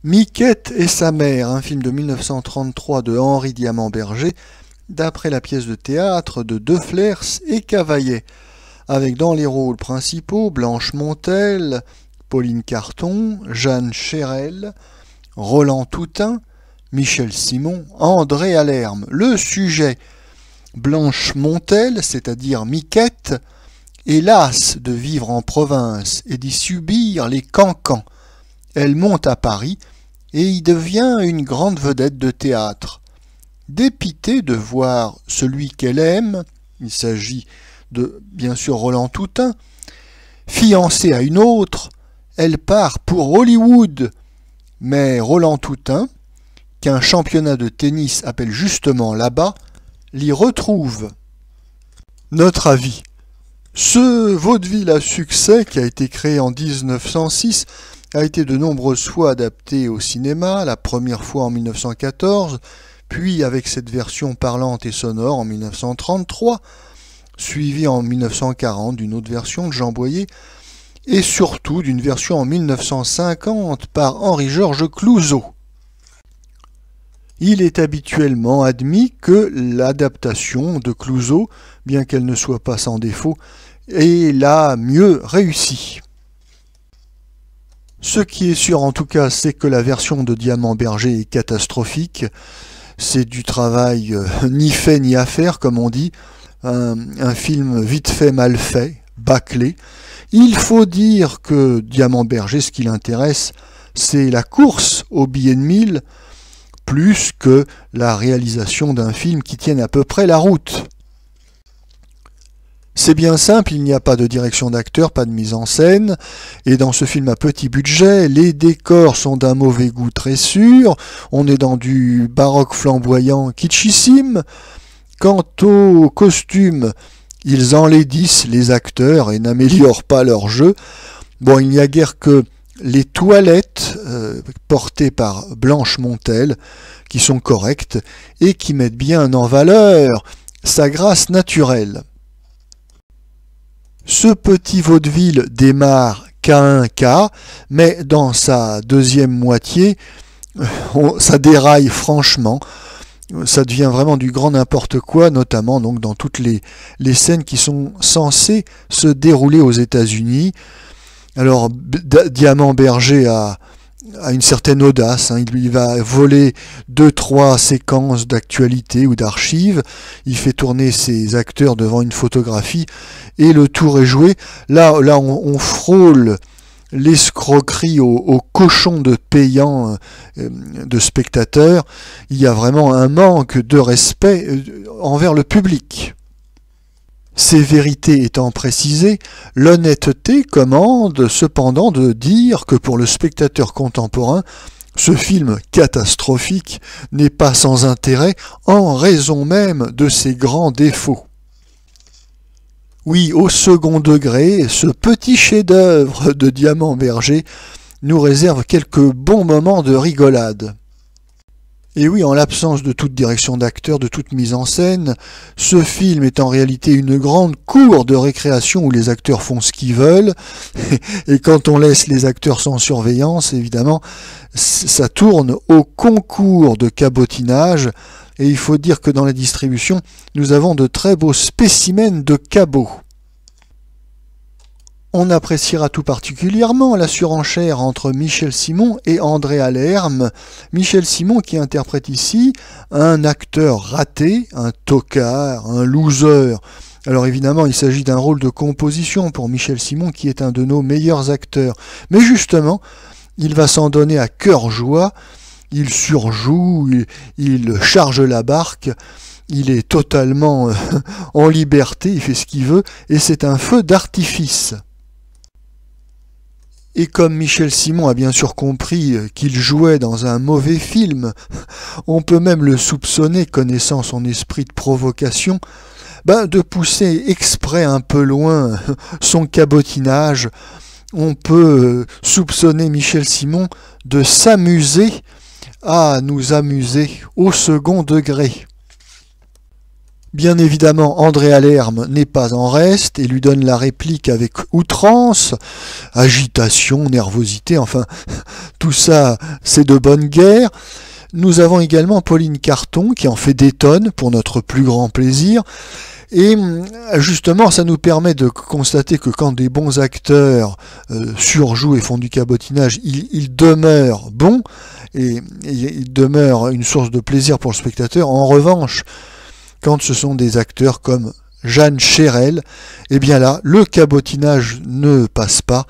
Miquette et sa mère, un film de 1933 de Henri Diamant-Berger, d'après la pièce de théâtre de Deflers et Cavaillet, avec dans les rôles principaux Blanche Montel, Pauline Carton, Jeanne Chérel, Roland Toutain, Michel Simon, André Allerme. Le sujet: Blanche Montel, c'est-à-dire Miquette, est lasse de vivre en province et d'y subir les cancans. Elle monte à Paris et y devient une grande vedette de théâtre. Dépitée de voir celui qu'elle aime, il s'agit de, bien sûr, Roland Toutain, fiancée à une autre, elle part pour Hollywood. Mais Roland Toutain, qu'un championnat de tennis appelle justement là-bas, l'y retrouve. Notre avis. Ce vaudeville à succès, qui a été créé en 1906, a été de nombreuses fois adapté au cinéma, la première fois en 1914, puis avec cette version parlante et sonore en 1933, suivie en 1940 d'une autre version de Jean Boyer, et surtout d'une version en 1950 par Henri-Georges Clouzot. Il est habituellement admis que l'adaptation de Clouzot, bien qu'elle ne soit pas sans défaut, est la mieux réussie. Ce qui est sûr en tout cas, c'est que la version de Diamant-Berger est catastrophique. C'est du travail ni fait ni à faire, comme on dit. Un film vite fait, mal fait, bâclé. Il faut dire que Diamant-Berger, ce qui l'intéresse, c'est la course au billet de 1000, plus que la réalisation d'un film qui tienne à peu près la route. C'est bien simple, il n'y a pas de direction d'acteur, pas de mise en scène, et dans ce film à petit budget, les décors sont d'un mauvais goût très sûr, on est dans du baroque flamboyant kitschissime. Quant aux costumes, ils enlaidissent les acteurs et n'améliorent pas leur jeu. Bon, il n'y a guère que les toilettes portées par Blanche Montel qui sont correctes et qui mettent bien en valeur sa grâce naturelle. Ce petit vaudeville démarre K1K, mais dans sa deuxième moitié, ça déraille franchement. Ça devient vraiment du grand n'importe quoi, notamment donc dans toutes les scènes qui sont censées se dérouler aux États-Unis. Alors Diamant-Berger a une certaine audace, hein. Il va voler 2-3 séquences d'actualité ou d'archives, il fait tourner ses acteurs devant une photographie et le tour est joué. Là on frôle l'escroquerie au cochon de payants de spectateurs. Il y a vraiment un manque de respect envers le public. Ces vérités étant précisées, l'honnêteté commande cependant de dire que pour le spectateur contemporain, ce film catastrophique n'est pas sans intérêt en raison même de ses grands défauts. Oui, au second degré, ce petit chef-d'œuvre de Diamant-Berger nous réserve quelques bons moments de rigolade. Et oui, en l'absence de toute direction d'acteur, de toute mise en scène, ce film est en réalité une grande cour de récréation où les acteurs font ce qu'ils veulent. Et quand on laisse les acteurs sans surveillance, évidemment, ça tourne au concours de cabotinage. Et il faut dire que dans la distribution, nous avons de très beaux spécimens de cabots. On appréciera tout particulièrement la surenchère entre Michel Simon et André Allerme. Michel Simon qui interprète ici un acteur raté, un tocard, un loser. Alors évidemment, il s'agit d'un rôle de composition pour Michel Simon qui est un de nos meilleurs acteurs. Mais justement, il va s'en donner à cœur joie. Il surjoue, il charge la barque, il est totalement en liberté, il fait ce qu'il veut, et c'est un feu d'artifice. Et comme Michel Simon a bien sûr compris qu'il jouait dans un mauvais film, on peut même le soupçonner, connaissant son esprit de provocation, de pousser exprès un peu loin son cabotinage. On peut soupçonner Michel Simon de s'amuser à nous amuser au second degré. Bien évidemment, André Malherbe n'est pas en reste et lui donne la réplique avec outrance, agitation, nervosité, enfin, tout ça, c'est de bonne guerre. Nous avons également Pauline Carton qui en fait des tonnes pour notre plus grand plaisir. Et justement, ça nous permet de constater que quand des bons acteurs surjouent et font du cabotinage, ils demeurent bons et ils demeurent une source de plaisir pour le spectateur. En revanche, quand ce sont des acteurs comme Jeanne Chérel, eh bien là, le cabotinage ne passe pas.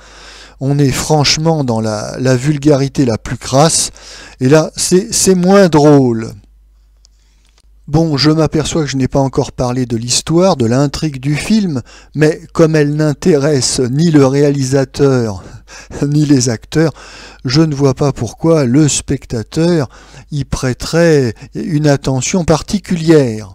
On est franchement dans la vulgarité la plus crasse, et là, c'est moins drôle. Bon, je m'aperçois que je n'ai pas encore parlé de l'histoire, de l'intrigue du film, mais comme elle n'intéresse ni le réalisateur ni les acteurs, je ne vois pas pourquoi le spectateur y prêterait une attention particulière.